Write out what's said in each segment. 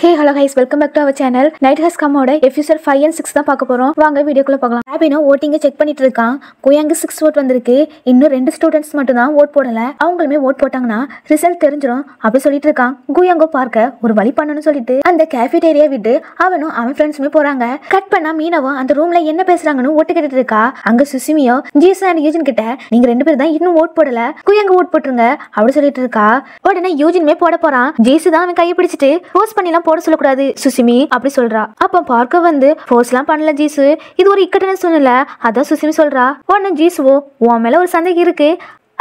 Hey hello guys, welcome back to our channel. Night has come out. Episode 5 and 6 தான் பார்க்க போறோம். வாங்க வீடியோக்குள்ள பார்க்கலாம். ஆபினோ ஓட்டிங்க செக் பண்ணிட்டு இருக்கான். கோயாங்கு 6 vote வந்திருக்கு. இன்னும் 2 ஸ்டூடண்ட்ஸ் மட்டும் தான் vote போடல. அவங்களுமே vote போட்டாங்கன்னா ரிசல்ட் தெரிஞ்சிரும் அப்படி சொல்லிட்டு இருக்கான். கோயாங்கோ பார்க்க ஒரு வழி பண்ணனும்னு சொல்லிட்டு அந்த கேஃபேட்டேரியா விட்டு அவனும் அவன் ஃப்ரெண்ட்ஸுமே போறாங்க. கட் பண்ணா மீனாவும் அந்த ரூம்ல என்ன பேசுறாங்கன்னு ஓட்டு கேட்டுட்டு இருக்கா. அங்க சுசிமியோ ஜீசா அண்ட் யூஜின் கிட்ட நீங்க ரெண்டு பேரும் தான் இன்னும் vote போடல. கோயாங்க vote போட்டுருங்க அப்படி சொல்லிட்டு இருக்கா. உடனே யூஜின்மே போட போறான். ஜீசு தான் அவன் கையை பிடிச்சிட்டு போஸ்ட் பண்ணி போட சொல்லக்கூடாது சுசிமி அப்படி சொல்றா. அப்ப பார்க்க வந்து போர்ஸ்லாம் பண்ணல ஜீசு, இது ஒரு இக்கட்டான சூழ்நிலை அதான் சுசிமி சொல்றா. உடனே ஜீசுவோ உன் மேல ஒரு சந்தேகம் இருக்கு,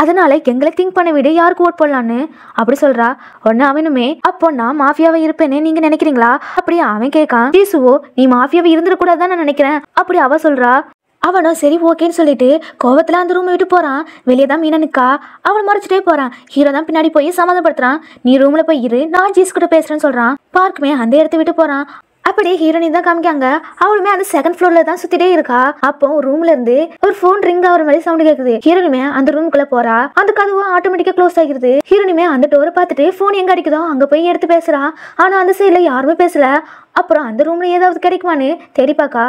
அதனால எங்களை திங்க் பண்ண விட யாருக்கு ஓட் போடலான்னு அப்படி சொல்றா. உடனே அவனுமே அப்போ நான் மாஃபியாவை இருப்பேன்னு நீங்க நினைக்கிறீங்களா அப்படி அவன் கேட்கான். ஜீசுவோ நீ மாஃபியாவை இருந்துடக்கூடாதுதான் நான் நினைக்கிறேன் அப்படி அவ சொல்றா. அவனும் சரி ஓகேன்னு சொல்லிட்டு கோவத்துல அந்த ரூம் விட்டு போறான். வெளியே தான் மீனா நிக்கா. அவன் மறைச்சிட்டே போறான். ஹீரோ தான் பின்னாடி போய் சமாதானப்படுத்துறான். நீ ரூம்ல போய் இரு, நான் ஜீஸ் கிட்ட பேசுறேன்னு சொல்றான். பார்க்குமே அந்த இடத்த விட்டு போறான். அப்படியே ஹீரோனி தான் காமிக்காங்க. அவளுமே அந்த செகண்ட் ஃப்ளோர்ல தான் சுத்திட்டே இருக்கா. அப்போ ரூம்ல இருந்து ஒரு போன் ரிங் ஆகிற மாதிரி சவுண்ட் கேக்குது. ஹீரோனிமே அந்த ரூமுக்குள்ள போறா. அந்த கதவு ஆட்டோமேட்டிக்கா க்ளோஸ் ஆகிருது. ஹீரோனிமே அந்த டோரை பார்த்துட்டு போன் எங்க அடிக்குதோ அங்க போய் எடுத்து பேசுறா. ஆனா அந்த சைட்ல யாருமே பேசல. அப்புறம் அந்த ரூம்ல ஏதாவது கிடைக்குமான்னு தேடி பார்க்கா.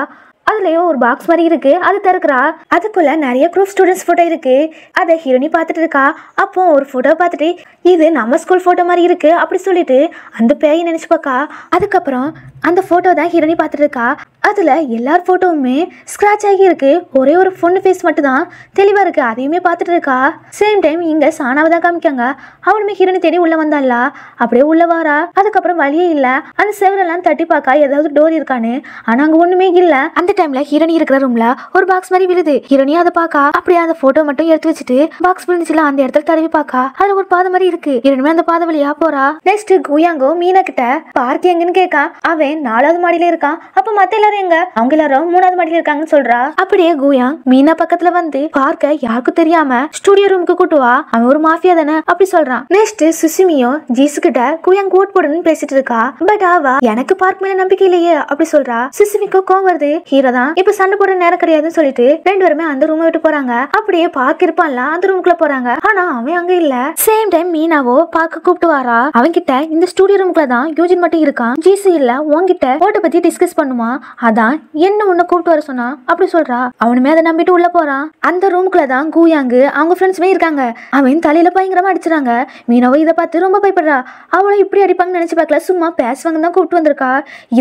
அதுலயும் ஒரு பாக்ஸ் மாதிரி இருக்கு, அது திறக்கிறா. அதுக்குள்ள நிறைய ப்ரூஃப் ஸ்டூடெண்ட்ஸ் போட்டோ இருக்கு. அதை ஹீரோனி பார்த்துட்டு இருக்கா. அப்போ ஒரு போட்டோ பார்த்துட்டு இது நம்ம ஸ்கூல் போட்டோ மாதிரி இருக்கு அப்படி சொல்லிட்டு அந்த பேயை நினைச்சு பார்க்கா. அதுக்கப்புறம் அந்த போட்டோ தான் ஹீரோனி பார்த்துட்டு இருக்கா. அதுல எல்லார் போட்டோவுமே ஸ்கிராச் ஆகி இருக்கு. ஒரே ஒரு பொண்ணு ஃபேஸ் மட்டும் தான் தெளிவா இருக்கு, அதையுமே பார்த்துட்டு இருக்கா. சேம் டைம் இங்க சானாவை தான் காமிக்காங்க. அவளுமே ஹீரோனி தேடி உள்ள வந்தால அப்படியே உள்ள வாரா. அதுக்கப்புறம் வழியே இல்ல. அந்த செவரெல்லாம் தட்டி பார்க்கா ஏதாவது டோர் இருக்கான்னு. ஆனா அங்க ஒண்ணுமே இல்ல. அந்த டைம்ல ஹீரோனி இருக்கிற ரூம்ல ஒரு பாக்ஸ் மாதிரி விழுது. ஹீரோனி அதை பார்க்கா. அப்படியே அந்த போட்டோ மட்டும் எடுத்து வச்சுட்டு பாக்ஸ் விழுந்துச்சுல அந்த இடத்துல தடவி பார்க்கா. அதுல ஒரு பாதை மாதிரி இருக்கு. ஹீரோனிமே அந்த பாதை வழியா போறா. நெக்ஸ்ட் குயாங்கோ மீனா கிட்ட பார்க் எங்கன்னு கேட்கா. அவன் 4வது மாடியில இருக்கான். அப்ப மத்த எல்லாரும் எங்க? அவங்க எல்லாரும் 3வது மாடியில இருக்காங்கன்னு சொல்றா. அப்படியே குயாங் மீனா பக்கத்துல வந்து பார்க்க யாருக்கும் தெரியாம ஸ்டுடியோ ரூமுக்கு கூட்டுவா. அவன் ஒரு மாஃபியா தானே அப்படி சொல்றான். நெக்ஸ்ட் சுசிமியோ ஜீசு கிட்ட குயாங் ஓட் போடுன்னு பேசிட்டு இருக்கா. பட் அவ எனக்கு பார்க் மேல நம்பிக்கை இல்லையே அப்படி சொல்றா. சுசிமிக்கு கோவம் வருது. ஹீரோ தான் இப்ப சண்டை போடுற நேரம் கிடையாதுன்னு சொல்லிட்டு ரெண்டு பேருமே அந்த ரூமை விட்டு போறாங்க. அப்படியே பார்க் இருப்பான்ல அந்த ரூமுக்குள்ள போறாங்க. ஆனா அவன் அங்க இல்ல. சேம் டைம் மீனாவோ பார்க்க கூப்பிட்டு வாரா. அவன் கிட்ட இந்த ஸ்டுடியோ ரூமுக்குள்ள தான் யூஜின் மட்டும் இருக்கான், ஜீசு இல்ல, உன்கிட்ட ஓட்ட பத்தி டிஸ்கஸ் பண்ணுமா, அதான் என்ன உன்னை கூப்பிட்டு வர சொன்னா அப்படி சொல்றா. அவனுமே அதை நம்பிட்டு உள்ள போறான். அந்த ரூமுக்குள்ள தான் குயாங்கு அவங்க ஃப்ரெண்ட்ஸுமே இருக்காங்க. அவன் தலையில பயங்கரமா அடிச்சுறாங்க. மீனாவோ இதை பார்த்து ரொம்ப பயப்படுறா. அவளை இப்படி அடிப்பாங்கன்னு நினைச்சு பார்க்கல, சும்மா பேசுவாங்க தான் கூப்பிட்டு வந்திருக்கா.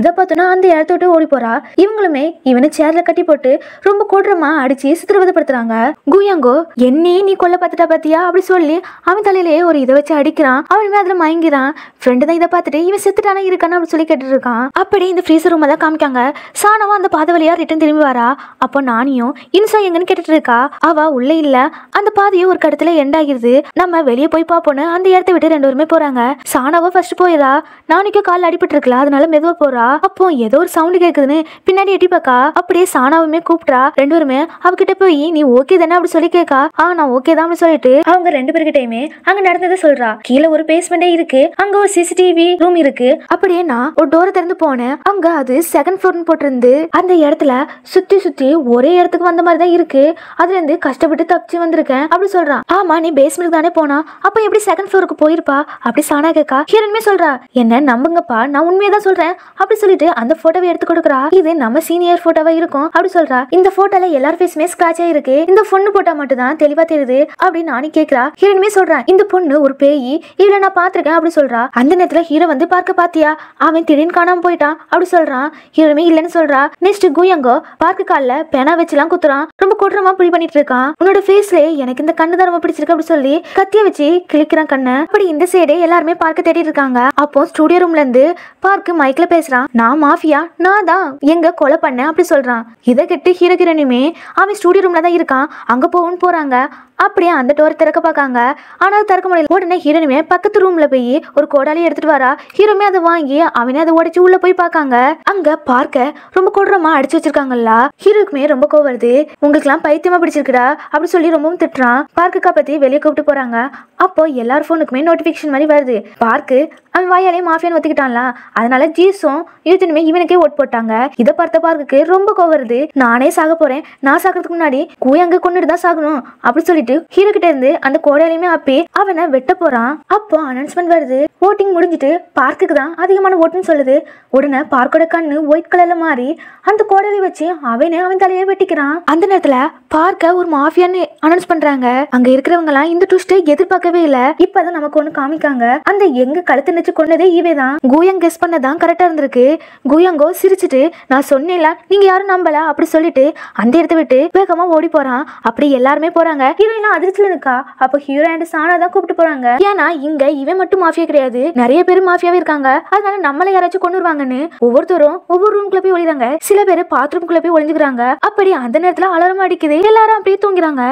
இதை பார்த்தோன்னா அந்த இடத்த விட்டு ஓடி போறா. இவங்களுமே இவனை சேர்ல கட்டி போட்டு ரொம்ப கொடூரமா அடிச்சு சித்திரவதைப்படுத்துறாங்க. குயாங்கோ என்னையே நீ கொல்ல பார்த்துட்டா பாத்தியா அப்படி சொல்லி அவன் தலையிலேயே ஒரு இதை வச்சு அடிக்கிறான். அவனுமே அதுல மயங்கிறான். ஃப்ரெண்டு தான் இதை பார்த்துட்டு இவன் செத்துட்டானா இருக்கான்னு அப்படி சொல்லி கேட்டுட்டு இருக்கான். அப்படி இந்த ஃப்ரீசர் ரூம் தான் காமிக்காங்க. சானவா அந்த பாதை வழியா ரிட்டன் திரும்பி வரா. அப்போ நானியும் இன்சா எங்கன்னு கேட்டுட்டு இருக்கா. அவ உள்ள இல்ல. அந்த பாதையும் ஒரு கடத்துல எண்ட் ஆகிருது. நம்ம வெளியே போய் பாப்போன்னு அந்த இடத்த விட்டு ரெண்டு பேருமே போறாங்க. சானாவா ஃபர்ஸ்ட் போயிடா. நானிக்கு கால் அடிபட்டு இருக்கல, அதனால மெதுவா போறா. அப்போ ஏதோ ஒரு சவுண்ட் கேக்குதுன்னு பின்னாடி எட்டி பாக்கா. அப்படியே சானாவுமே கூப்பிட்டா. ரெண்டு பேருமே அவகிட்ட போய் நீ ஓகே தானே அப்படி சொல்லி கேட்கா. நான் ஓகே தான் அப்படி சொல்லிட்டு அவங்க ரெண்டு பேருக்கிட்டையுமே அங்க நடந்ததை சொல்றா. கீழே ஒரு பேஸ்மெண்டே இருக்கு, அங்க ஒரு சிசிடிவி ரூம் இருக்கு. அப்படியே நான் ஒரு டோரை திறந்து போனேன். அங்க அது செகண்ட் ஃப்ளோர்னு போட்டிருந்து அந்த இடத்துல சுத்தி சுத்தி ஒரே இடத்துக்கு வந்த மாதிரி தான் இருக்கு. அதுல இருந்து கஷ்டப்பட்டு தப்பிச்சு வந்திருக்கேன் அப்படி சொல்றான். ஆமா நீ பேஸ்மெண்ட் தானே போனா, அப்ப எப்படி செகண்ட் ஃப்ளோருக்கு போயிருப்பா அப்படி சானா கேட்கா. ஹீரோனுமே சொல்றா என்ன நம்புங்கப்பா, நான் உண்மையதான் சொல்றேன் அப்படி சொல்லிட்டு அந்த போட்டோவை எடுத்து கொடுக்குறா. இது நம்ம சீனியர் போட்டோவா இருக்கும் அப்படி சொல்றா. இந்த போட்டோல எல்லார் ஃபேஸுமே ஸ்கிராச் ஆயிருக்கு, இந்த பொண்ணு போட்டா மட்டும் தான் தெளிவா தெரியுது அப்படின்னு நானே கேட்கிறா. ஹீரோனுமே சொல்றா இந்த பொண்ணு ஒரு பேயி, இவளை நான் பாத்திருக்கேன் அப்படி சொல்றா. அந்த நேரத்துல ஹீரோ வந்து பார்க்க பாத்தியா, அவன் திடீர்னு காணாம போயிட்டான் அப்படி சொல்றான். ஹீரோனுமே இல்லன்னு சொல்றா. நெக்ஸ்ட் குயாங்கோ பார்க்க கால்ல பேனா வச்சுலாம் குத்துறான். ரொம்ப கொடூரமா புலி பண்ணிட்டு இருக்கான். உன்னோட ஃபேஸ்ல எனக்கு இந்த கண்ணு தான் ரொம்ப பிடிச்சிருக்கு அப்படி சொல்லி கத்திய வச்சு கிழிக்கிறான் கண்ணை. அப்படி இந்த சைடே எல்லாருமே பார்க்க தேடிட்டு இருக்காங்க. அப்போ ஸ்டுடியோ ரூம்ல இருந்து பார்க்க மைக்ல பேசுறான். நான் மாஃபியா, நான் தான் எங்க கொலை பண்ண அப்படி சொல்றான். இதை கேட்டு ஹீரோ ஹீரோனுமே அவன் ஸ்டுடியோ ரூம்ல தான் இருக்கான், அங்க போகணும்னு போறாங்க. அப்படியே அந்த டோர் திறக்க பார்க்காங்க. ஆனா அது திறக்க முடியல. உடனே ஹீரோனுமே பக்கத்து ரூம்ல போய் ஒரு கோடாலி எடுத்துட்டு வரா. ஹீரோமே அதை வாங்கி அவனே அதை உடைச்சு உள்ள போய் பார்க்காங்க. அங்க பார்க்க ரொம்ப கொடூரமா அடிச்சு வச்சிருக்காங்கல்ல. ஹீரோக்குமே ரொம்ப கோவம் வருது. உங்களுக்கு எல்லாம் பைத்தியமா பிடிச்சிருக்குடா அப்படி சொல்லி ரொம்பவும் திட்டுறான். பார்க்க பத்தி வெளியே கூப்பிட்டு போறாங்க. அப்போ எல்லார் போனுக்குமே நோட்டிபிகேஷன் மாதிரி வருது. பார்க்கு அவன் வாயாலே மாஃபியான்னு ஒத்துக்கிட்டான்ல, அதனால ஜீஸும் யூஜனுமே இவனுக்கே ஓட் போட்டாங்க. இதை பார்த்த பார்க்குக்கு ரொம்ப கோவம் வருது. நானே சாக போறேன், நான் சாகிறதுக்கு முன்னாடி குயாங்க கொண்டுட்டு தான் சாகணும் அப்படி சொல்லிட்டு ஹீரோ கிட்ட இருந்து அந்த கோடாலையுமே அப்பி அவனை வெட்ட வெட்ட போறான். அப்போ அனௌன்ஸ்மெண்ட் வருது, ஓட்டிங் முடிஞ்சிட்டு பார்க்குக்கு தான் அதிகமான ஓட்டுன்னு சொல்லுது. உடனே பார்க்கோட கண்ணு ஒயிட் கலர்ல மாறி அந்த கோடலி வச்சு அவன் தலையை வெட்டிக்கிறான். அந்த நேரத்துல பார்க்க ஒரு மாஃபியான்னு அனௌன்ஸ் பண்றாங்க. அங்க இருக்கிறவங்க எல்லாம் இந்த ட்விஸ்டை எதிர்பார்க்கவே இல்ல. இப்பதான் நமக்கு ஒண்ணு காமிக்காங்க. அந்த எங்க கழுத்து நெச்சு கொண்டதே இவேதான். குயாங் கெஸ் பண்ணதான் கரெக்டா இருந்திருக்கு. குயாங்கோ சிரிச்சுட்டு நான் சொன்னேன்ல நீங்க யாரும் நம்பல அப்படி சொல்லிட்டு அந்த இடத்த விட்டு வேகமா ஓடி போறான். அப்படி எல்லாருமே போறாங்க. ஹீரோயின்லாம் அதிர்ச்சியில இருக்கா. அப்ப ஹீரோ அண்ட் சானா தான் கூப்பிட்டு போறாங்க. ஏன்னா இங்க இவன் மட்டும் மாஃபியா கிடையாது, நிறைய பேர் மாஃபியாவே இருக்காங்க. அதனால நம்மள யாராச்சும் கொண்டு வருவாங்கன்னு ஒவ்வொருத்தரும் ஒவ்வொரு ரூம்குள்ள போய் ஒளிறாங்க. சில பேர் பாத்ரூம்குள்ள போய் ஒளிஞ்சுக்கிறாங்க. அப்படி அந்த நேரத்துல அலாரம் அடிக்குது. எல்லாரும் அப்படியே தூங்குறாங்க.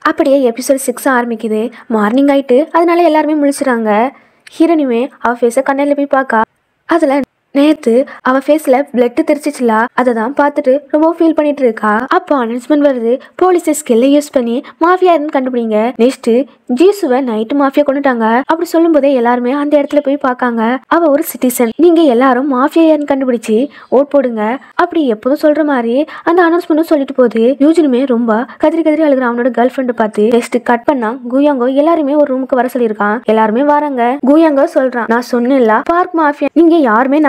அப்படியே எபிசோட் 6 ஆரம்பிக்குது. மார்னிங் ஆயிட்டு அதனால எல்லாருமே முழிச்சுறாங்க. ஹீரோனியுமே அவ ஃபேஸை கண்ணில் போய் பார்க்கா. அதுல நேத்து அவ ஃபேஸ்ல பிளட் தெரிச்சிச்சுல, அதை தான் பார்த்துட்டு ரொம்ப ஃபீல் பண்ணிட்டு இருக்கா. அப்போ அனௌன்ஸ்மெண்ட் வருது, போலீஸ் ஸ்கில்லை யூஸ் பண்ணி மாஃபியா கண்டுபிடிங்க. நெக்ஸ்ட் ஜீசுவை நைட்டு மாஃபியா கொண்டுட்டாங்க. அப்படி சொல்லும் போதே எல்லாருமே அந்த இடத்துல போய் பார்க்காங்க. அவ ஒரு சிட்டிசன், நீங்க எல்லாரும் மாஃபியா கண்டுபிடிச்சு ஓட் போடுங்க அப்படி எப்போதும் சொல்ற மாதிரி அந்த அனௌன்ஸ்மெண்ட்டும் சொல்லிட்டு போகுது. யூஜனுமே ரொம்ப கதிரி அழுகிற அவனோட கேர்ள் ஃப்ரெண்டை பார்த்து நெக்ஸ்ட் கட் பண்ணா குயாங்கோ எல்லாருமே ஒரு ரூமுக்கு வர சொல்லியிருக்கான். எல்லாருமே வராங்க. குயாங்கோ சொல்றான், நான் சொன்னேன்ல பார்க் மாஃபியா நீங்க யாருமே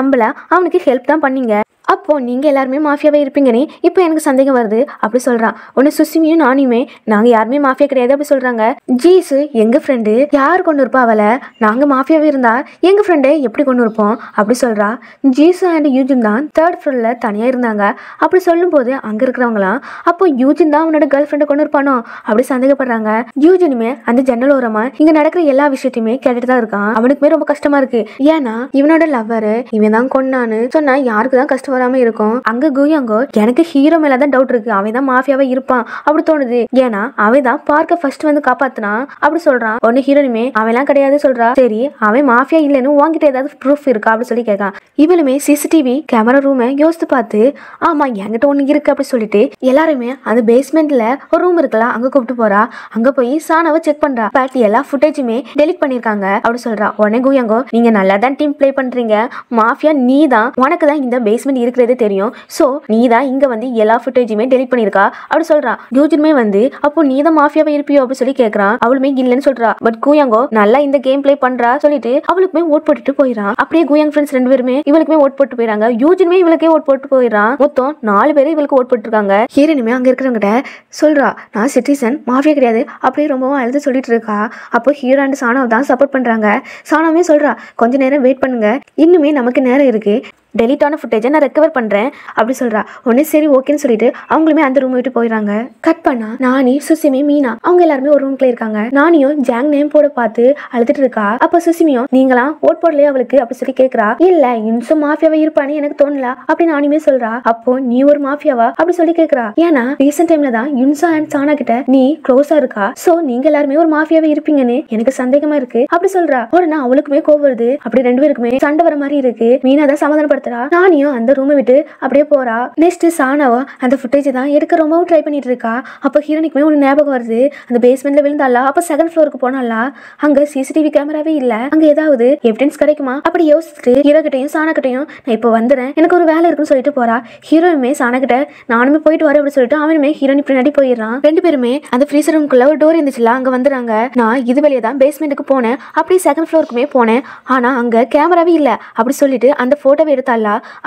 அவனுக்கு ஹெல்ப் தான் பண்ணீங்க. அப்போ நீங்க எல்லாருமே மாஃபியாவே இருப்பீங்கன்னு இப்போ எனக்கு சந்தேகம் வருது அப்படி சொல்றான். உன்னை சுசிமியும் நானுமே நாங்க யாருமே மாஃபியா கிடையாது அப்படி சொல்றாங்க. ஜீசு எங்க ஃப்ரெண்டு, யார் கொண்டு இருப்பா அவளை, நாங்க மாஃபியாவே இருந்தா எங்க ஃப்ரெண்டை எப்படி கொண்டு இருப்போம் அப்படி சொல்றா. ஜீசு அண்ட் யூஜின் தான் 3rd ஃப்ளோர்ல தனியா இருந்தாங்க. அப்படி சொல்லும் போது அங்க இருக்கிறவங்களாம் அப்போ யூஜின் தான் அவனோட கேர்ள் ஃப்ரெண்டை கொண்டு இருப்பானோ அப்படி சந்தேகப்படுறாங்க. யூஜினுமே அந்த ஜன்னல் ஓரமா இங்க நடக்கிற எல்லா விஷயத்தையுமே கேட்டுட்டு தான் இருக்கான். அவனுக்குமே ரொம்ப கஷ்டமா இருக்கு. ஏன்னா இவனோட லவ்வரு இவன் தான் கொண்டான்னு சொன்னா யாருக்கு தான் கஷ்டம் வராம இருக்கும். அங்க குயாங்கோ எனக்கு ஹீரோ மேலதான் டவுட் இருக்கு, அவன் தான் மாஃபியாவே இருப்பான் அப்படி தோணுது. ஏன்னா அவன் தான் பார்க்க ஃபர்ஸ்ட் வந்து காப்பாத்தினான் அப்படி சொல்றான். ஒன்னு ஹீரோனுமே அவெல்லாம் கிடையாது சொல்றா. சரி அவன் மாஃபியா இல்லைன்னு உங்ககிட்ட ஏதாவது ப்ரூஃப் இருக்கா அப்படி சொல்லி கேட்கான். இவளுமே சிசிடிவி கேமரா ரூமை யோசித்து பார்த்து ஆமா என்கிட்ட ஒண்ணு இருக்கு அப்படி சொல்லிட்டு எல்லாருமே அந்த பேஸ்மெண்ட்ல ஒரு ரூம் இருக்குல்ல அங்க கூப்பிட்டு போறா. அங்க போய் சானாவை செக் பண்றா. பட் எல்லா ஃபுட்டேஜுமே டெலிட் பண்ணிருக்காங்க அப்படி சொல்றா. உடனே குயாங்கோ நீங்க நல்லா தான் டீம் பிளே பண்றீங்க, மாஃபியா நீ தான், உனக்கு தான் இந்த பேஸ்மெண்ட் இருக்கிறதே தெரியும், சோ நீ தான் இங்க வந்து எல்லா ஃபுட்டேஜுமே டெலிட் பண்ணிருக்கா அப்படி சொல்றா. யூஜினுமே வந்து அப்போ நீ தான் மாஃபியாவே இருப்பியோ அப்படி சொல்லி கேட்கறான். அவளுமே இல்லைன்னு சொல்றா. பட் குயாங்கோ நல்லா இந்த கேம் பிளே பண்றா சொல்லிட்டு அவளுக்குமே ஓட் போட்டுட்டு போயிடறான். அப்படியே குயாங் ஃப்ரெண்ட்ஸ் 2 பேருமே இவளுக்குமே ஓட் போட்டு போயிடறாங்க. யூஜினுமே இவளுக்கே ஓட் போட்டு போயிடறான். மொத்தம் 4 பேர் இவளுக்கு ஓட் போட்டுருக்காங்க. ஹீரோனுமே அங்க இருக்கிறவங்கிட்ட சொல்றா, நான் சிட்டிசன் மாஃபியா கிடையாது அப்படியே ரொம்பவும் அழுது சொல்லிட்டு இருக்கா. அப்போ ஹீரோ அண்ட் சானாவை தான் சப்போர்ட் பண்றாங்க. சானாவே சொல்றா, கொஞ்ச நேரம் வெயிட் பண்ணுங்க, இன்னுமே நமக்கு நேரம் இருக்கு, டெலிட் ஆன ஃபுட்டேஜை நான் ரெக்கவர் பண்ணுறேன் அப்படி சொல்கிறா. உடனே சரி ஓகேன்னு சொல்லிட்டு அவங்களுமே அந்த ரூம் விட்டு போயிடறாங்க. கட் பண்ணா நானி சுசிமி மீனா அவங்க எல்லாருமே ஒரு ரூம்ல இருக்காங்க. நானியும் ஜாங் நேம் போட பார்த்து அழுதுட்டு இருக்கா. அப்ப சுசிமியும் நீங்களாம் ஓட் போடலையே அவளுக்கு அப்படி சொல்லி கேட்கறா. இல்ல இன்சும் மாஃபியாவா இருப்பான்னு எனக்கு தோணல அப்படி நானுமே சொல்றா. அப்போ நீ ஒரு மாஃபியாவா அப்படி சொல்லி கேட்கறா. ஏன்னா ரீசெண்ட் டைம்ல தான் யுன்சா அண்ட் சானா கிட்ட நீ க்ளோஸா இருக்கா, சோ நீங்க எல்லாருமே ஒரு மாஃபியாவே இருப்பீங்கன்னு எனக்கு சந்தேகமா இருக்கு அப்படி சொல்றா. உடனே அவளுக்குமே கோவம் வருது. அப்படி 2 பேருக்குமே சண்டை வர மாதிரி இருக்கு. மீனா தான் சமாதானம் நானியும் அந்த ரூமை விட்டு அப்படியே போறா. நெக்ஸ்ட் சானாவோ அந்த ஃபுட்டேஜ் தான் எடுக்க ரொம்பவும் ட்ரை பண்ணிட்டு இருக்கா. அப்ப ஹீரோனிக்குமே ஒரு ஞாபகம் வருது, அந்த பேஸ்மெண்ட்ல விழுந்தால அப்ப 2nd ஃப்ளோருக்கு போனால அங்க சிசிடிவி கேமராவே இல்ல, அங்க ஏதாவது எவிடன்ஸ் கிடைக்குமா அப்படி யோசிச்சுட்டு ஹீரோ கிட்டையும் சானா கிட்டையும் நான் இப்போ வந்துடுறேன் எனக்கு ஒரு வேலை இருக்குன்னு சொல்லிட்டு போறா. ஹீரோயுமே சானா கிட்ட நானுமே போயிட்டு வரேன் அப்படி சொல்லிட்டு அவனுமே ஹீரோனி பின்னாடி போயிடுறான். 2 பேருமே அந்த ஃப்ரீசர் ரூம்குள்ள ஒரு டோர் இருந்துச்சுல அங்க வந்துடுறாங்க. நான் இது வழியா தான் பேஸ்மெண்ட்டுக்கு போனேன், அப்படி 2nd ஃப்ளோருக்குமே போனேன், ஆனா அங்க கேமராவே இல்ல அப்படி சொல்லிட்டு அந்த போட்டோவை எடுத்தால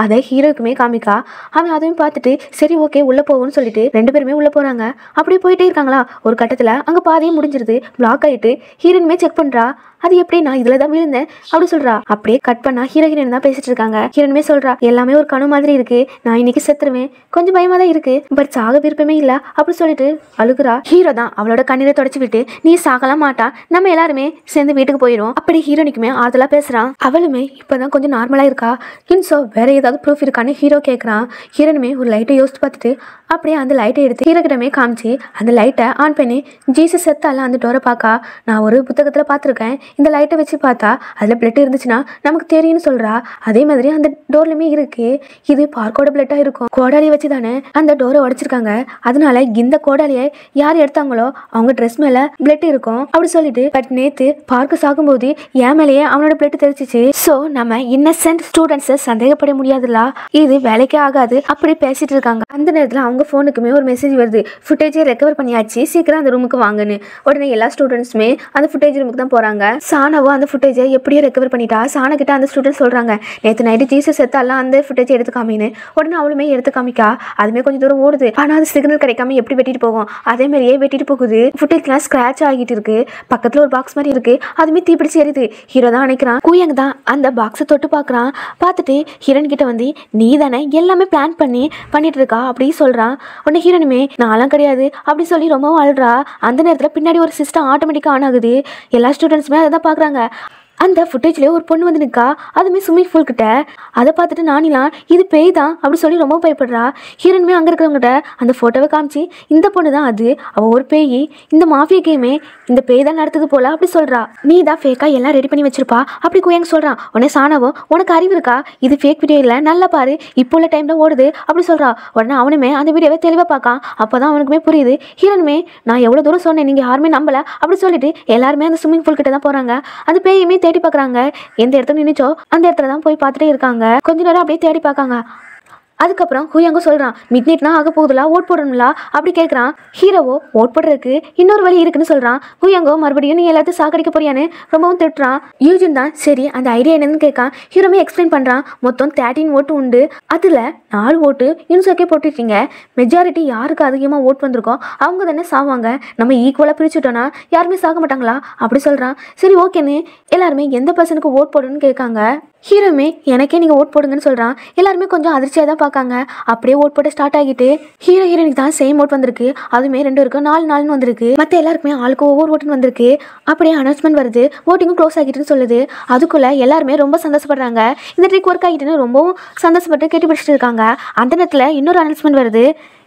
அதை ஹீரோக்குமே காமிக்கா. அவன் அதையும் பார்த்துட்டு சரி ஓகே உள்ள போகும்னு சொல்லிட்டு 2 பேருமே உள்ள போறாங்க. அப்படியே போயிட்டே இருக்காங்களா, ஒரு கட்டத்துல அங்க பாதியும் முடிஞ்சிருது, பிளாக் ஆயிட்டு ஹீரோனுமே செக் பண்றா. அது எப்படி நான் இதுல தான் விழுந்தேன் அப்படி சொல்றா. அப்படியே கட் பண்ணா ஹீரோயின் தான் பேசிட்டு இருக்காங்க. ஹீரோனுமே சொல்றா, எல்லாமே ஒரு கனவு மாதிரி இருக்கு, நான் இன்னைக்கு செத்துருவேன், கொஞ்சம் பயமா தான் இருக்கு, பட் சாக விருப்பமே இல்ல அப்படி சொல்லிட்டு அழுகுறா. ஹீரோ தான் அவளோட கண்ணீரை தொடச்சு விட்டு நீ சாகலாம் மாட்டா, நம்ம எல்லாருமே சேர்ந்து வீட்டுக்கு போயிடும் அப்படி ஹீரோனிக்குமே ஆறுதலா பேசுறான். அவளுமே இப்பதான் கொஞ்சம் நார்மலா இருக்கா. இன்சோ வேற ஏதாவது ப்ரூஃப் இருக்கான்னு ஹீரோ கேட்கறான். ஹீரோனுமே ஒரு லைட்டை யோசிச்சு பார்த்துட்டு அப்படியே அந்த லைட்டை எடுத்து ஹீரோ கிட்டமே காமிச்சு அந்த லைட்டை ஆன் பண்ணி ஜீசஸ் செத்தால அந்த டோரை பார்க்கா. நான் ஒரு புத்தகத்துல பார்த்துருக்கேன், இந்த லைட்டை வச்சு பார்த்தா அதில் பிளட் இருந்துச்சுன்னா நமக்கு தெரியும்னு சொல்றா. அதே மாதிரி அந்த டோர்லயுமே இருக்கு, இது பார்க்கோட பிளட்டா இருக்கும், கோடாலியை வச்சு தானே அந்த டோரை உடைச்சிருக்காங்க, அதனால இந்த கோடாலியை யார் எடுத்தாங்களோ அவங்க ட்ரெஸ் மேல பிளட் இருக்கும் அப்படி சொல்லிட்டு. பட் நேத்து பார்க்க சாகும்போது என் மேலேயே அவனோட பிளட் தெரிச்சிச்சு, சோ நம்ம இன்னசென்ட் ஸ்டூடெண்ட்ஸை சந்தேகப்பட முடியாதுல்ல, இது வேலைக்கே ஆகாது அப்படி பேசிட்டு இருக்காங்க. அந்த நேரத்தில் அவங்க ஃபோனுக்குமே ஒரு மெசேஜ் வருது, ஃபுட்டேஜை ரெக்கவர் பண்ணியாச்சு, சீக்கிரம் அந்த ரூமுக்கு வாங்கன்னு. உடனே எல்லா ஸ்டூடெண்ட்ஸுமே அந்த ஃபுட்டேஜ் ரூமுக்கு தான் போறாங்க. சானாவோ அந்த ஃபுட்டேஜை எப்படியோ ரெக்கவர் பண்ணிட்டா. சானா கிட்ட அந்த ஸ்டூடெண்ட் சொல்றாங்க, நேற்று நைட்டு ஜீசஸ் செத்தாலாம் அந்த ஃபுட்டேஜ் எடுத்து காமின்னு. உடனே அவளுமே எடுத்து காமிக்கா. அதுமே கொஞ்சம் தூரம் ஓடுது. ஆனால் அது சிக்னல் கிடைக்காம எப்படி வெட்டிட்டு போகும், அதே மாதிரியே வெட்டிட்டு போகுது. ஃபுட்டேஜ்லாம் ஸ்க்ராட்ச் ஆகிட்டு இருக்கு. பக்கத்தில் ஒரு பாக்ஸ் மாதிரி இருக்கு, அதுமே தீப்பிடிச்சு எரியுது. ஹீரோ தான் நினைக்கிறான். குயாங் தான் அந்த பாக்ஸை தொட்டு பார்க்குறான். பார்த்துட்டு ஹீரோன் கிட்ட வந்து, நீ தானே எல்லாமே பிளான் பண்ணிட்டு இருக்கா அப்படி சொல்றான். உடனே ஹீரோனுமே, நான்லாம் கிடையாது அப்படி சொல்லி ரொம்பவும் அழுறா. அந்த நேரத்தில் பின்னாடி ஒரு சிஸ்டம் ஆட்டோமேட்டிக்காக ஆன் ஆகுது. எல்லா ஸ்டூடெண்ட்ஸுமே அதை தான் பார்க்குறாங்க. அந்த ஃபுட்டேஜ்லேயே ஒரு பொண்ணு வந்து நிற்கா, அதுவுமே ஸ்விம்மிங் பூல் கிட்ட. அதை பார்த்துட்டு நானிலாம் இது பேய் தான் அப்படி சொல்லி ரொம்ப பயப்படுறா. ஹீரோனுமே அங்கே இருக்கிறவங்ககிட்ட அந்த ஃபோட்டோவை காமிச்சு, இந்த பொண்ணு தான் அது, அவள் ஒரு பேய், இந்த மாஃபியா கேமே இந்த பேய் தான் நடத்துது போல அப்படி சொல்கிறா. நீ தான் ஃபேக்காக எல்லாம் ரெடி பண்ணி வச்சிருப்பா அப்படி குயாங் சொல்கிறான். உடனே சானாவோ, உனக்கு அறிவு இருக்கா, இது ஃபேக் வீடியோ இல்லை, நல்லா பாரு, இப்போ உள்ள டைமில் ஓடுது அப்படி சொல்கிறா. உடனே அவனுமே அந்த வீடியோவை தெளிவாக பார்க்கான். அப்போ தான் அவனுக்குமே புரியுது. ஹீரோனுமே, நான் எவ்வளோ தூரம் சொன்னேன், நீங்கள் யாருமே நம்பலை அப்படி சொல்லிட்டு எல்லாருமே அந்த ஸ்விம்மிங் பூல் கிட்ட தான் போகிறாங்க. அந்த பேயுமே தேடி பார்க்குறாங்க. எந்த இடத்துல நின்றுச்சோ அந்த இடத்துல தான் போய் பார்த்துட்டே இருக்காங்க. கொஞ்ச நேரம் அப்படியே தேடி பார்க்காங்க. அதுக்கப்புறம் குயாங்க சொல்கிறான், மிட் நைட்னா ஆக போகுதுலா, ஓட் போடணும்லா அப்படி கேட்குறான். ஹீரோவோ ஓட் போடுறதுக்கு இன்னொரு வழி இருக்குன்னு சொல்கிறான். குயாங்கோ மறுபடியும் நீ எல்லாத்தையும் சாக்கடிக்க போறியான்னு ரொம்பவும் திட்டுறான். யூஜின் தான் சரி அந்த ஐடியா என்னன்னு கேட்கான். ஹீரோமே எக்ஸ்பிளைன் பண்ணுறான். மொத்தம் 13 ஓட்டு உண்டு, அதில் 4 ஓட்டு யூனிசோக்கே போட்டுருக்கீங்க. மெஜாரிட்டி யாருக்கு அதிகமாக ஓட் வந்திருக்கோ அவங்க தானே சாவாங்க. நம்ம ஈக்குவலாக பிரிச்சுட்டோன்னா யாருமே சாக மாட்டாங்களா அப்படி சொல்கிறான். சரி ஓகேன்னு எல்லாருமே எந்த பர்சனுக்கு ஓட் போடணும்னு கேட்காங்க. ஹீரோமே, எனக்கே நீங்கள் ஓட் போடுங்கன்னு சொல்கிறான். எல்லாருமே கொஞ்சம் அதிர்ச்சியாக தான் பார்க்காங்க. அப்படியே ஓட் போட்டு ஸ்டார்ட் ஆகிட்டு ஹீரோயினுக்கு தான் சேம் ஓட் வந்திருக்கு. அதுவுமே 2 இருக்கு, 4 வந்திருக்கு. மற்ற எல்லாருக்குமே ஆளுக்கு ஒவ்வொரு ஓட்டுன்னு வந்திருக்கு. அப்படியே அனௌன்ஸ்மெண்ட் வருது, ஓட்டிங்கும் க்ளோஸ் ஆகிட்டுன்னு சொல்லுது. அதுக்குள்ளே எல்லாருமே ரொம்ப சந்தோஷப்படுறாங்க. இந்த ட்ரிக் ஒர்க் ஆகிட்டுன்னு ரொம்பவும் சந்தோஷப்பட்டு கேட்டு பிடிச்சிட்டு இருக்காங்க. அந்த நேரத்தில் இன்னொரு அனௌன்ஸ்மெண்ட் வருது.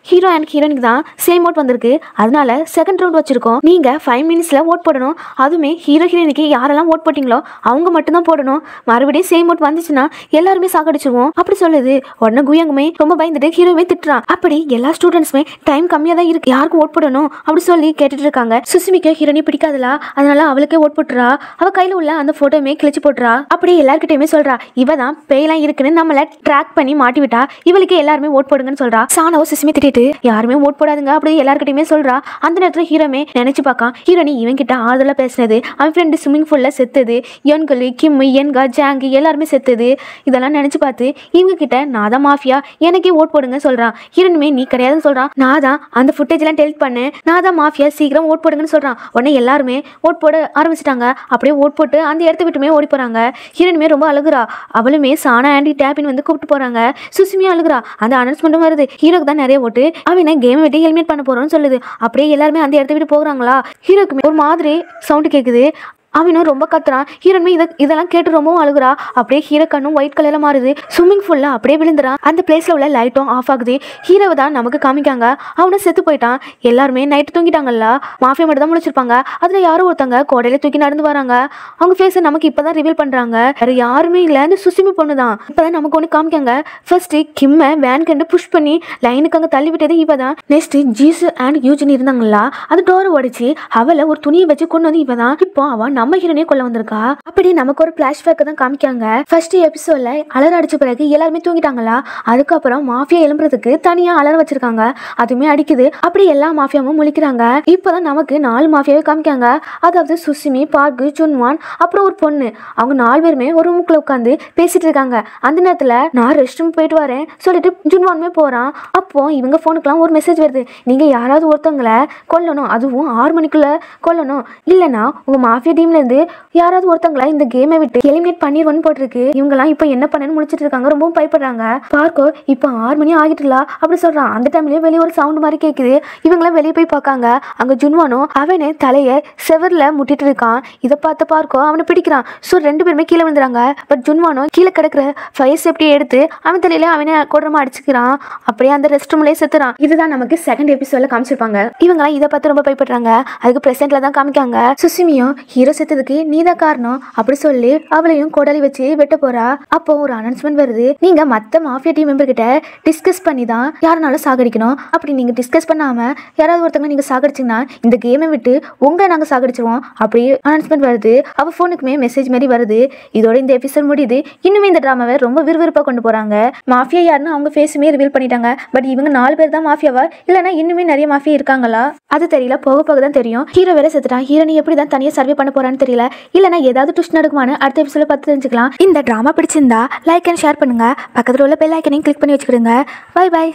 ஹீரோ அண்ட் ஹீரோயினுக்கு தான் சேம் ஓட் வந்திருக்கு, அதனால செகண்ட் ரவுண்ட் வச்சிருக்கோம். நீங்கள் 5 மினிட்ஸில் ஓட் போடணும். அதுவுமே ஹீரோயினுக்கு யாரெல்லாம் ஓட் போட்டிங்களோ அவங்க மட்டும்தான் போடணும். மறுபடியும் சேம் ஓட் வந்துச்சுன்னா எல்லாருமே சாகடிச்சிருவோம் அப்படி சொல்லுது. உடனே குயாங்குமே ரொம்ப பயந்துட்டு ஹீரோவே திட்டுறான். அப்படி எல்லா ஸ்டூடெண்ட்ஸுமே டைம் கம்மியாக தான் இருக்கு, யாருக்கு ஓட் போடணும் அப்படி சொல்லி கேட்டுட்டு இருக்காங்க. சுசுமிக்கு ஹீரோனி பிடிக்காதுல, அதனால அவளுக்கே ஓட் போட்டுறா. அவ கையில் உள்ள அந்த ஃபோட்டோமே கிழிச்சு போட்டுறா. அப்படியே எல்லாருக்கிட்டையுமே சொல்றா, இவ தான் பேயெல்லாம் இருக்குன்னு நம்மளை ட்ராக் பண்ணி மாட்டி விட்டா, இவளுக்கு எல்லாருமே ஓட் போடுங்கன்னு சொல்றா. சானாவோ சுசுமி திட்டிட்டு யாருமே ஓட் போடாதுங்க அப்படி எல்லாருக்கிட்டையுமே சொல்றா. அந்த நேரத்தில் ஹீரோமே நினைச்சு பார்க்கான். ஹீரோனி இவன் கிட்ட ஆறுதலா பேசினது, அவன் ஃப்ரெண்டு ஸ்விம்மிங் பூல்ல செத்தது, யன்கலு கிம்மு என்கா ஜாங்கி எல்லாருமே செத்தது, இதெல்லாம் நினைச்சு பார்த்து இவங்க கிட்ட நான் தான் மாஃபியா எனக்கே ஓட் போடுங்க சொல்றான். ஹீரோனுமே நீ கிடையாதுன்னு சொல்றான். நான் தான் அந்த ஃபுட்டேஜ் எல்லாம் டெலிட் பண்ணேன், நான் தான் மாஃபியா, சீக்கிரம் ஓட் போடுங்கன்னு சொல்றான். உடனே எல்லாருமே ஓட் போட ஆரம்பிச்சிட்டாங்க. அப்படியே ஓட் போட்டு அந்த இடத்த விட்டுமே ஓடி போறாங்க. ஹீரோனுமே ரொம்ப அழுகுறா. அவளுமே சானா ஆண்டி டேபின் வந்து கூப்பிட்டு போறாங்க. சுசுமியா அழுகுறா. அந்த அனௌன்ஸ்மெண்ட்டும் வருது, ஹீரோக்கு தான் நிறைய ஓட்டு, அவனை கேம் விட்டு ஹெல்மெட் பண்ண போறோம்னு சொல்லுது. அப்படியே எல்லாருமே அந்த இடத்த விட்டு போகிறாங்களா. ஹீரோக்குமே ஒரு மாதிரி சவுண்டு கேட்குது. அவனும் ரொம்ப கத்துறான். ஹீரோனுமே இதெல்லாம் கேட்டு ரொம்பவும் அழுகுறா. அப்படியே ஹீரோ கண்ணும் ஒயிட் கலர்ல மாறுது. ஸ்விம்மிங் பூல்ல அப்படியே விழுந்துறான். அந்த பிளேஸ்ல உள்ள லைட்டும் ஆஃப் ஆகுது. ஹீரோவை தான் நமக்கு காமிக்காங்க. அவனை செத்து போயிட்டான். எல்லாருமே நைட்டு தூங்கிட்டாங்கல்ல, மாஃபியா மட்டும் தான் முடிச்சிருப்பாங்க. அதுல யாரும் ஒருத்தங்க கோடையில தூக்கி நடந்து வராங்க. அவங்க ஃபேஸை நமக்கு இப்பதான் ரிவீல் பண்றாங்க. வேற யாருமே இல்ல, அந்த சுசுமி பொண்ணு தான். இப்பதான் நமக்கு ஒன்று காமிக்காங்க. ஃபர்ஸ்ட் கிம்ம வேன் கண்டு புஷ் பண்ணி லைனுக்கு அங்கே தள்ளி விட்டது இவ தான். நெக்ஸ்ட் ஜீசு அண்ட் யூஜின் இருந்தாங்களா, அந்த டோரை உடைச்சு அவளை ஒரு துணியை வச்சு கொண்டு வந்து இவ தான். இப்போ அவன் நம்ம ஹீரோனே கொல்ல வந்திருக்கா. அப்படி நமக்கு ஒரு பிளாஷ்பேக் தான் காமிக்காங்க. ஃபர்ஸ்ட் எபிசோட்ல அலர் அடிச்ச பிறகு எல்லாருமே தூங்கிட்டாங்களா. அதுக்கப்புறம் மாஃபியா எழும்புறதுக்கு தனியா அலர் வச்சிருக்காங்க, அதுவுமே அடிக்குது. அப்படி எல்லா மாஃபியாவும் முழிக்கிறாங்க. இப்பதான் நமக்கு 4 மாஃபியாவே காமிக்காங்க. அதாவது சுசுமி, பார்கு, ஜுன்வான், அப்புறம் ஒரு பொண்ணு. அவங்க 4 பேருமே ஒரு ரூமுக்குள்ள உட்காந்து பேசிட்டு இருக்காங்க. அந்த நேரத்துல நான் ரெஸ்ட் ரூம் போயிட்டு வரேன் சொல்லிட்டு ஜுன்வானுமே போறான். அப்போ இவங்க போனுக்குலாம் ஒரு மெசேஜ் வருது, நீங்க யாராவது ஒருத்தவங்களை கொல்லணும், அதுவும் 6 மணிக்குள்ள கொல்லணும், இல்லைன்னா உங்க மாஃபியா டீம்ல இருந்து யாராவது ஒருத்தங்களா இந்த கேமை விட்டு எலிமினேட் பண்ணிடுவோன்னு போட்டிருக்கு. இவங்கெல்லாம் இப்போ என்ன பண்ணன்னு முடிச்சிட்டு இருக்காங்க. ரொம்பவும் பயப்படுறாங்க. பார்க்கோ இப்போ 6 மணி ஆகிட்டுல அப்படி சொல்றான். அந்த டைம்லயே வெளியே ஒரு சவுண்ட் மாதிரி கேட்குது. இவங்களாம் வெளியே போய் பார்க்காங்க. அங்க ஜுன்வானோ அவனே தலைய செவர்ல முட்டிட்டு இருக்கான். இதை பார்த்து பார்க்கோ அவனை பிடிக்கிறான். ஸோ 2 பேருமே கீழே விழுந்துறாங்க. பட் ஜுன்வானோ கீழே கிடக்குற ஃபயர் சேஃப்டியை எடுத்து அவன் தலையில அவனே கொடரமா அடிச்சுக்கிறான். அப்படியே அந்த ரெஸ்ட் ரூம்லயே செத்துறான். இதுதான் நமக்கு செகண்ட் எபிசோட்ல காமிச்சிருப்பாங்க. இவங்களாம் இதை பார்த்து ரொம்ப பயப்படுறாங்க. அதுக்கு பிரசன்ட்ல தான் காமிக்காங்க. சுசுமியோ ஹீரோ செத்ததுக்கு நீதான் காரணம் அப்படி சொல்லி அவளையும் கொடலி வச்சு வெட்ட போறா. அப்போ ஒரு அனௌன்ஸ்மெண்ட் வருது, நீங்க மத்த மாஃபியா டீம் மெம்பர் கிட்ட டிஸ்கஸ் பண்ணி தான் யாருனாலும் சாகடிக்கணும். அப்படி நீங்க டிஸ்கஸ் பண்ணாம யாராவது ஒருத்தங்க நீங்க சாகடிச்சிங்கன்னா இந்த கேமை விட்டு உங்களை நாங்க சாகடிச்சிருவோம் அப்படி அனௌன்ஸ்மெண்ட் வருது. அவ போனுக்குமே மெசேஜ் மாதிரி வருது. இதோட இந்த எபிசோட் முடியுது. இன்னுமே இந்த டிராமாவை ரொம்ப விறுவிறுப்பா கொண்டு போறாங்க. மாஃபியா யாருன்னு அவங்க ஃபேஸுமே ரிவீல் பண்ணிட்டாங்க. பட் இவங்க 4 பேர் தான் மாஃபியாவா இல்லைன்னா இன்னுமே நிறைய மாஃபியா இருக்காங்களா அது தெரியல. போக போக தான் தெரியும். ஹீரோ வேற செத்துட்டான். ஹீரோனி எப்படி தான் தனியா சர்வே பண்ண போறா போறான்னு தெரியல. இல்லைன்னா ஏதாவது ட்விஸ்ட் நடக்குமான்னு அடுத்த எபிசோட பார்த்து தெரிஞ்சுக்கலாம். இந்த டிராமா பிடிச்சிருந்தா லைக் அண்ட் ஷேர் பண்ணுங்க. பக்கத்தில் உள்ள பெல் ஐக்கனையும் கிளிக் பண்ணி வச்சுக்கிடுங்க. Bye by.